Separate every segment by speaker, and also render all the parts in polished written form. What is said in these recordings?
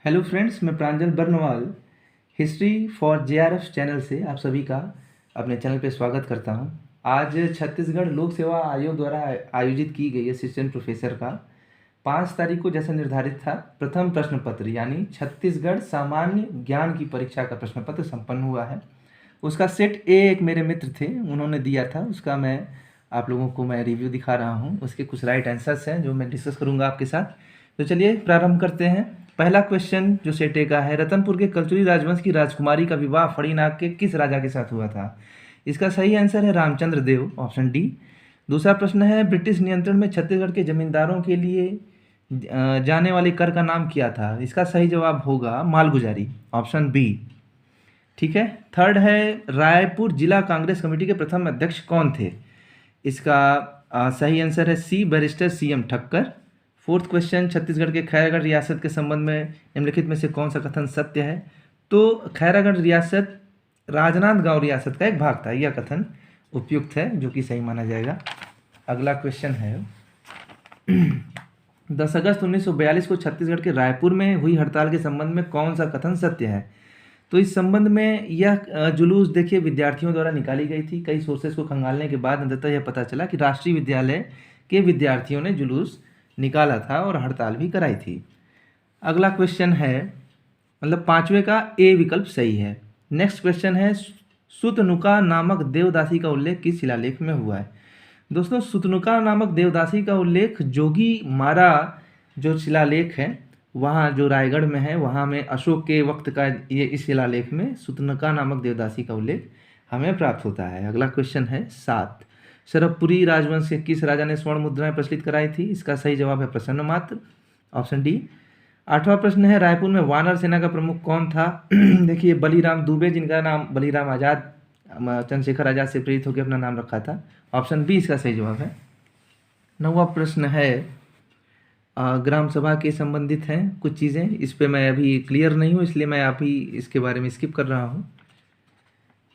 Speaker 1: Hello friends, मैं Pranjal Barnwal history for JRF channel से आप सभी का अपने चैनल पे स्वागत करता हूं। आज छत्तीसगढ़ लोक सेवा आयोग द्वारा आयोजित की गई असिस्टेंट प्रोफेसर का 5 तारीख को जैसा निर्धारित था प्रथम प्रश्न पत्र यानी छत्तीसगढ़ सामान्य ज्ञान की परीक्षा का प्रश्न पत्र संपन्न हुआ है। उसका सेट ए एक मेरे मित्र थे, उन्होंने दिया था, उसका मैं आप लोगों को मैं रिव्यू दिखा रहा हूँ। उसके कुछ राइट आंसर्स हैं जो मैं डिस्कस करूँगा आपके साथ। तो चलिए प्रारंभ करते हैं। पहला क्वेश्चन जो सेट ए का है, रतनपुर के कलचुरी राजवंश की राजकुमारी का विवाह फणिनाग के किस राजा के साथ हुआ था? इसका सही आंसर है रामचंद्र देव, ऑप्शन डी। दूसरा प्रश्न है, ब्रिटिश नियंत्रण में छत्तीसगढ़ के जमींदारों के लिए जाने वाले कर का नाम क्या था? इसका सही जवाब होगा मालगुजारी, ऑप्शन बी। ठीक है। थर्ड है, रायपुर जिला कांग्रेस कमेटी के प्रथम अध्यक्ष कौन थे? इसका सही आंसर है C, barrister CM Thakkar. Fourth question, Chhattisgarh के खैरागढ़ रियासत के संबंध में निम्नलिखित में से कौन सा कथन सत्य है? तो खैरागढ़ रियासत राजनांदगांव रियासत का एक भाग था, यह कथन उपयुक्त है, जो कि सही माना जाएगा। अगला क्वेश्चन है, 10 अगस्त 1942 को छत्तीसगढ़ के रायपुर में हुई हड़ताल के संबंध में कौन सा कथन सत्य है? तो इस संबंध में यह जुलूस देखिए विद्यार्थियों द्वारा निकाली गई थी। कई सोर्सेस को खंगालने के बाद अंततः यह पता चला कि राष्ट्रीय विद्यालय के विद्यार्थियों ने जुलूस निकाला था और हड़ताल भी कराई थी। अगला क्वेश्चन है, मतलब पांचवे का ए विकल्प सही है। नेक्स्ट क्वेश्चन है, सुतनुका नामक देवदासी का उल्लेख किस शिलालेख में हुआ है? दोस्तों, सुतनुका नामक देवदासी का उल्लेख जोगी मारा जो शिलालेख है, वहाँ जो रायगढ़ में है, वहाँ में अशोक के वक्त का ये इस शिलालेख में सुतनुका नामक देवदासी का उल्लेख हमें प्राप्त होता है। अगला क्वेश्चन है 7, सरभपुरी राजवंश के किस राजा ने स्वर्ण मुद्राएं प्रचलित कराई थी? इसका सही जवाब है प्रसन्नमात्र, ऑप्शन डी। 8वां प्रश्न है, रायपुर में वानर सेना का प्रमुख कौन था? देखिए बलीराम दुबे, जिनका नाम बलीराम आजाद, चंद्रशेखर आजाद से प्रेरित होकर अपना नाम रखा था, ऑप्शन बी इसका सही जवाब है। 9वां प्रश्न है, ग्राम सभा के संबंधित हैं कुछ चीज़ें, इस पे मैं अभी क्लियर नहीं हूँ, इसलिए मैं अभी इसके बारे में स्किप कर रहा हूँ।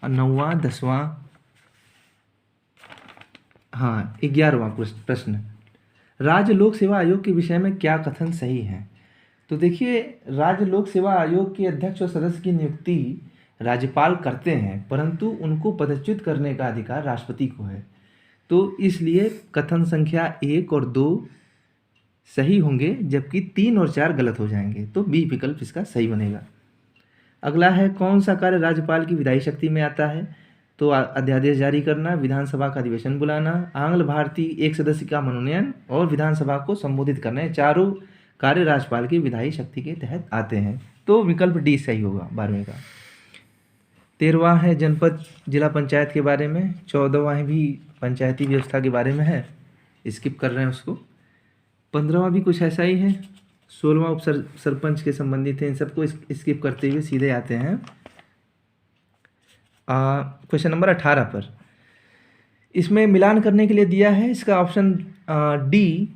Speaker 1: 9वां, 10वां, हाँ 11वां प्रश्न, राज्य लोक सेवा आयोग के विषय में क्या कथन सही है? तो देखिए, राज्य लोक सेवा आयोग के अध्यक्ष और सदस्य की नियुक्ति राज्यपाल करते हैं, परंतु उनको पदच्युत करने का अधिकार राष्ट्रपति को है। तो इसलिए कथन संख्या 1 और 2 सही होंगे, जबकि 3 और 4 गलत हो जाएंगे। तो बी विकल्प इसका सही बनेगा। अगला है, कौन सा कार्य राज्यपाल की विधायी शक्ति में आता है? तो अध्यादेश जारी करना, विधानसभा का अधिवेशन बुलाना, आंग्ल भारतीय एक सदस्य का मनोनयन और विधानसभा को संबोधित करना, ये चारों कार्य राज्यपाल की विधायी शक्ति के तहत आते हैं। तो विकल्प डी सही होगा 12वें का। 13वां है जनपद जिला पंचायत के बारे में। 14वां भी पंचायती व्यवस्था के बारे में है, स्किप कर रहे हैं उसको। 15वां भी कुछ ऐसा ही है। 16वां उप सरपंच के संबंधित है, इन सबको स्किप करते हुए सीधे आते हैं क्वेश्चन नंबर 18 पर। इसमें मिलान करने के लिए दिया है, इसका ऑप्शन डी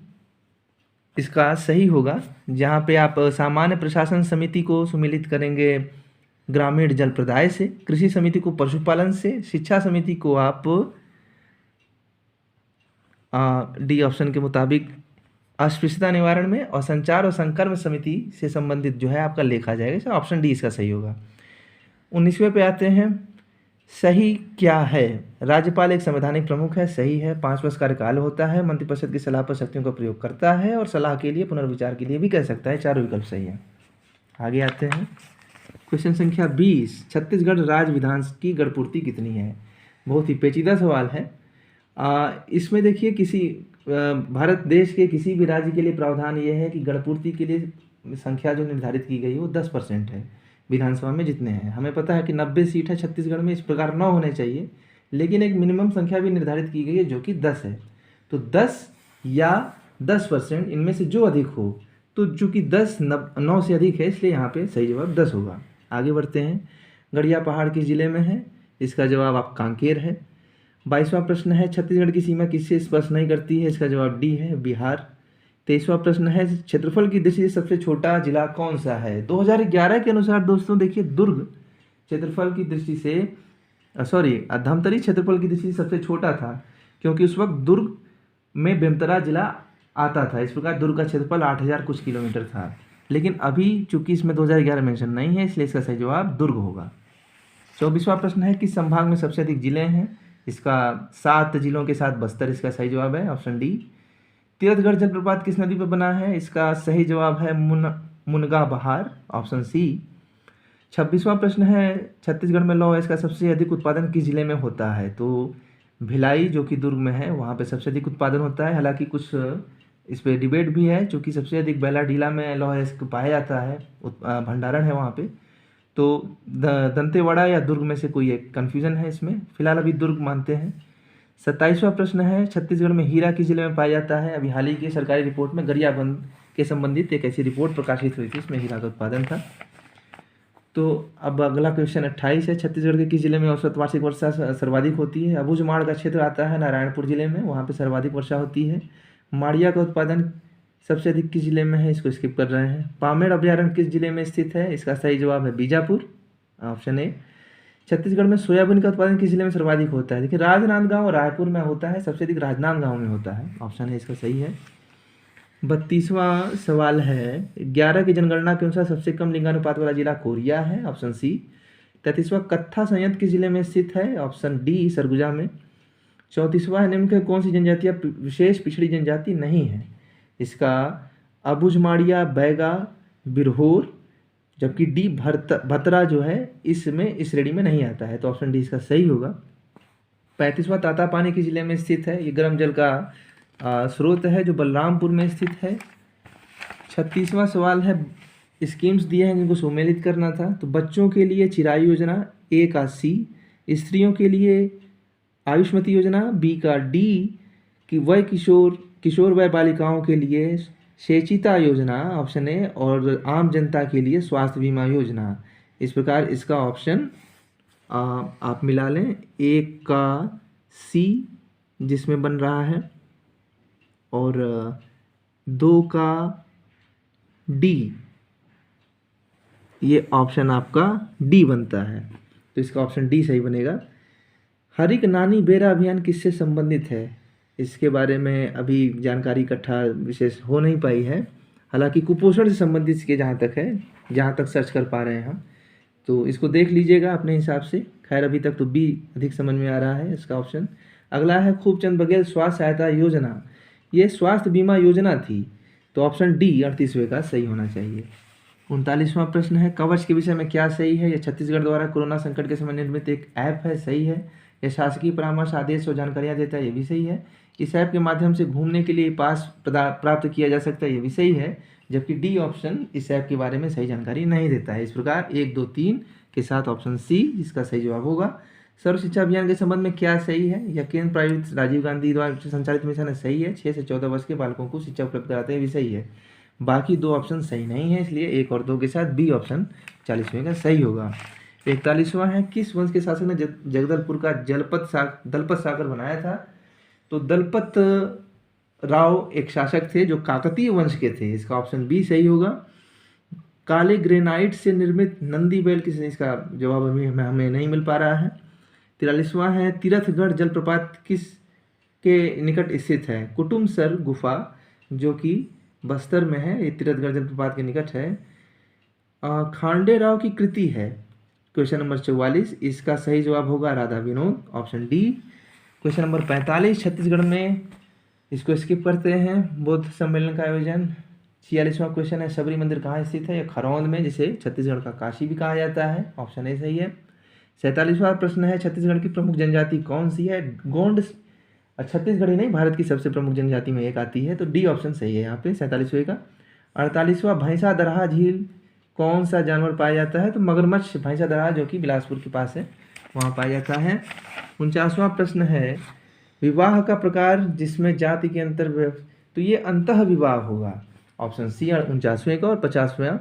Speaker 1: इसका सही होगा, जहाँ पे आप सामान्य प्रशासन समिति को सुमिलित करेंगे ग्रामीण जल प्रदाय से, कृषि समिति को पशुपालन से, शिक्षा समिति को आप डी ऑप्शन के मुताबिक अस्पृश्यता निवारण में, और संचार और संकर्म समिति से संबंधित जो है आपका लेखा जाएगा। ऑप्शन डी इसका सही होगा। 19वें पे आते हैं, सही क्या है? राज्यपाल एक संवैधानिक प्रमुख है, सही है। 5 वर्ष कार्यकाल होता है, मंत्रिपरिषद की सलाह पर शक्तियों का प्रयोग करता है और सलाह के लिए पुनर्विचार के लिए भी कह सकता है। चारों विकल्प सही है। आगे आते हैं, क्वेश्चन संख्या 20, छत्तीसगढ़ राज्य विधान की गणपूर्ति कितनी है? बहुत ही पेचीदा सवाल है। इसमें देखिए, किसी भारत देश के किसी भी राज्य के लिए प्रावधान ये है कि गणपूर्ति के लिए संख्या जो निर्धारित की गई है वो 10% है विधानसभा में जितने हैं। हमें पता है कि 90 सीट है छत्तीसगढ़ में, इस प्रकार 9 होने चाहिए, लेकिन एक मिनिमम संख्या भी निर्धारित की गई है जो कि 10 है। तो 10 या 10% इनमें से जो अधिक हो, तो चूँकि 10 9 से अधिक है, इसलिए यहाँ पे सही जवाब 10 होगा। आगे बढ़ते हैं, गढ़िया पहाड़ किस जिले में है? इसका जवाब आप कांकेर है। 22वां प्रश्न है, छत्तीसगढ़ की सीमा किससे स्पर्श नहीं करती है? इसका जवाब डी है, बिहार। 23वां प्रश्न है, क्षेत्रफल की दृष्टि से सबसे छोटा जिला कौन सा है? 2011 के अनुसार दोस्तों देखिए, दुर्ग क्षेत्रफल की दृष्टि से धमतरी क्षेत्रफल की दृष्टि से सबसे छोटा था, क्योंकि उस वक्त दुर्ग में बेमतरा जिला आता था। इस प्रकार दुर्ग का क्षेत्रफल 8000 कुछ किलोमीटर था। लेकिन अभी चूंकि इसमें 2011 मेंशन नहीं है, इसलिए इसका सही जवाब दुर्ग होगा। 24वां प्रश्न है, किस संभाग में सबसे अधिक जिले हैं? इसका 7 जिलों के साथ बस्तर इसका सही जवाब है, ऑप्शन डी। तीरथगढ़ जलप्रपात किस नदी पर बना है? इसका सही जवाब है मुनगा बहार, ऑप्शन सी। 26वां प्रश्न है, छत्तीसगढ़ में लौह इसका सबसे अधिक उत्पादन किस जिले में होता है? तो भिलाई जो कि दुर्ग में है, वहाँ पे सबसे अधिक उत्पादन होता है। हालांकि कुछ इस पर डिबेट भी है, चूँकि सबसे अधिक बैलाडीला में लौह इसको पाया जाता है, भंडारण है वहाँ पे। तो दंतेवाड़ा या दुर्ग में से कोई एक कन्फ्यूजन है इसमें, फिलहाल अभी दुर्ग मानते हैं। 27वां प्रश्न है, छत्तीसगढ़ में हीरा किस जिले में पाया जाता है? अभी हाल ही की सरकारी रिपोर्ट में गरियाबंद के संबंधित एक ऐसी रिपोर्ट प्रकाशित हुई थी, इसमें हीरा का उत्पादन था। तो अब अगला क्वेश्चन 28 है, छत्तीसगढ़ के किस जिले में औसत वार्षिक वर्षा सर्वाधिक होती है? अबूझमाड़ का क्षेत्र आता है नारायणपुर जिले में, वहाँ पे सर्वाधिक वर्षा होती है। माड़िया का उत्पादन सबसे अधिक किस जिले में है? इसको स्किप कर रहे हैं। पामेड़ अभ्यारण्य किस जिले में स्थित है? इसका सही जवाब है बीजापुर, ऑप्शन ए। छत्तीसगढ़ में सोयाबीन का उत्पादन किस जिले में सर्वाधिक होता है? देखिए राजनांदगांव और रायपुर में होता है, सबसे अधिक राजनांदगांव में होता है, ऑप्शन ए इसका सही है। 32वां सवाल है, 11 की जनगणना के अनुसार सबसे कम लिंगानुपात वाला जिला कोरिया है, ऑप्शन सी। 33वां कत्था संयंत्र किस जिले में स्थित है? ऑप्शन डी सरगुजा में। 34वां निम्न कौन सी जनजातियाँ विशेष पिछड़ी जनजाति नहीं है? इसका अबूझमाड़िया, बैगा, बिरहोर, जबकि डी भतरा जो है इसमें इस श्रेणी में नहीं आता है, तो ऑप्शन डी इसका सही होगा। 35वां तातापानी किस जिले में स्थित है? ये गर्म जल का स्रोत है जो बलरामपुर में स्थित है। 36वां सवाल है, स्कीम्स दिए हैं जिनको सम्मिलित करना था, तो बच्चों के लिए चिरायु योजना, ए का सी। स्त्रियों के लिए आयुष्मती योजना, बी का डी। कि वय किशोर वय बालिकाओं के लिए शेचिता योजना, ऑप्शन ए। और आम जनता के लिए स्वास्थ्य बीमा योजना। इस प्रकार इसका ऑप्शन आप मिला लें, एक का सी जिसमें बन रहा है और 2 का डी, ये ऑप्शन आपका डी बनता है, तो इसका ऑप्शन डी सही बनेगा। हरिक नानी बेरा अभियान किससे संबंधित है? इसके बारे में अभी जानकारी इकट्ठा विशेष हो नहीं पाई है, हालांकि कुपोषण से संबंधित इसके जहाँ तक है, जहाँ तक सर्च कर पा रहे हैं हम, तो इसको देख लीजिएगा अपने हिसाब से। खैर अभी तक तो बी अधिक समझ में आ रहा है इसका ऑप्शन। अगला है खूबचंद बघेल स्वास्थ्य सहायता योजना, ये स्वास्थ्य बीमा योजना थी, तो ऑप्शन डी 38वें का सही होना चाहिए। 39वां प्रश्न है, कवच के विषय में क्या सही है? यह छत्तीसगढ़ द्वारा कोरोना संकट के समय निर्मित एक ऐप है, सही है। यह शासकीय परामर्श, आदेश और जानकारियाँ देता है, ये भी सही है। इस ऐप के माध्यम से घूमने के लिए पास प्राप्त किया जा सकता है, ये भी सही है। जबकि डी ऑप्शन इस ऐप के बारे में सही जानकारी नहीं देता है। इस प्रकार 1, 2, 3 के साथ ऑप्शन सी इसका सही जवाब होगा। सर्व शिक्षा अभियान के संबंध में क्या सही है? यह केंद्र प्रायोजित राजीव गांधी द्वारा संचालित मिशन है, सही है। 6 से 14 वर्ष के बालकों को शिक्षा उपलब्ध कराते हैं, भी सही है। बाकी 2 ऑप्शन सही नहीं है, इसलिए 1 और 2 के साथ बी ऑप्शन 40वें का सही होगा। 41वां है, किस वंश के शासक ने जगदलपुर का दलपत सागर बनाया था? तो दलपत राव एक शासक थे जो काकतीय वंश के थे, इसका ऑप्शन बी सही होगा। काले ग्रेनाइट से निर्मित नंदी बैल किस, इसका जवाब अभी हमें नहीं मिल पा रहा है। 43वां है, तीरथगढ़ जलप्रपात किस के निकट स्थित है? कुटुमसर गुफा जो कि बस्तर में है, ये तीरथगढ़ जलप्रपात के निकट है। खांडे राव की कृति है, क्वेश्चन नंबर 44, इसका सही जवाब होगा Radha Vinod, option D. Question number 45, Chhattisgarh में, इसको स्किप करते हैं, बौद्ध सम्मेलन का आयोजन। 46वां क्वेश्चन है, शबरी मंदिर कहाँ स्थित है? यह खरौंद में, जिसे छत्तीसगढ़ का काशी भी कहा जाता है, ऑप्शन ए सही है। 47वां प्रश्न है, छत्तीसगढ़ की प्रमुख जनजाति कौन सी है? गोंड छत्तीसगढ़ ही नहीं, भारत की सबसे प्रमुख जनजाति में एक आती है, तो डी ऑप्शन सही है यहाँ पे 47वें का। 48वां, भैंसा दरहा झील कौन सा जानवर पाया जाता है? तो मगरमच्छ भैंसा दरहा जो कि बिलासपुर के पास है, वहाँ पाया जाता है। 49वां प्रश्न है, विवाह का प्रकार जिसमें जाति के अंतर, तो ये अंतः विवाह होगा, ऑप्शन सी 49वें का। और 50वां,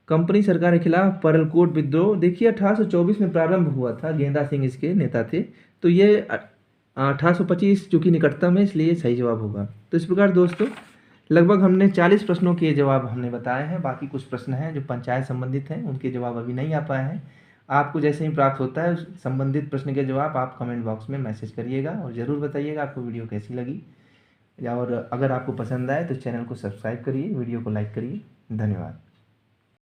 Speaker 1: कंपनी सरकार के खिलाफ परलकोट विद्रोह, देखिए 1824 में प्रारंभ हुआ था, गेंदा सिंह इसके नेता थे, तो ये 1825 चूँकि निकटतम है, इसलिए सही जवाब होगा। तो इस प्रकार दोस्तों लगभग हमने 40 प्रश्नों के जवाब हमने बताए हैं, बाकी कुछ प्रश्न हैं जो पंचायत संबंधित हैं, उनके जवाब अभी नहीं आ पाए हैं। आपको जैसे ही प्राप्त होता है संबंधित प्रश्न के जवाब आप कमेंट बॉक्स में मैसेज करिएगा और ज़रूर बताइएगा आपको वीडियो कैसी लगी। और अगर आपको पसंद आए तो चैनल को सब्सक्राइब करिए, वीडियो को लाइक करिए। धन्यवाद।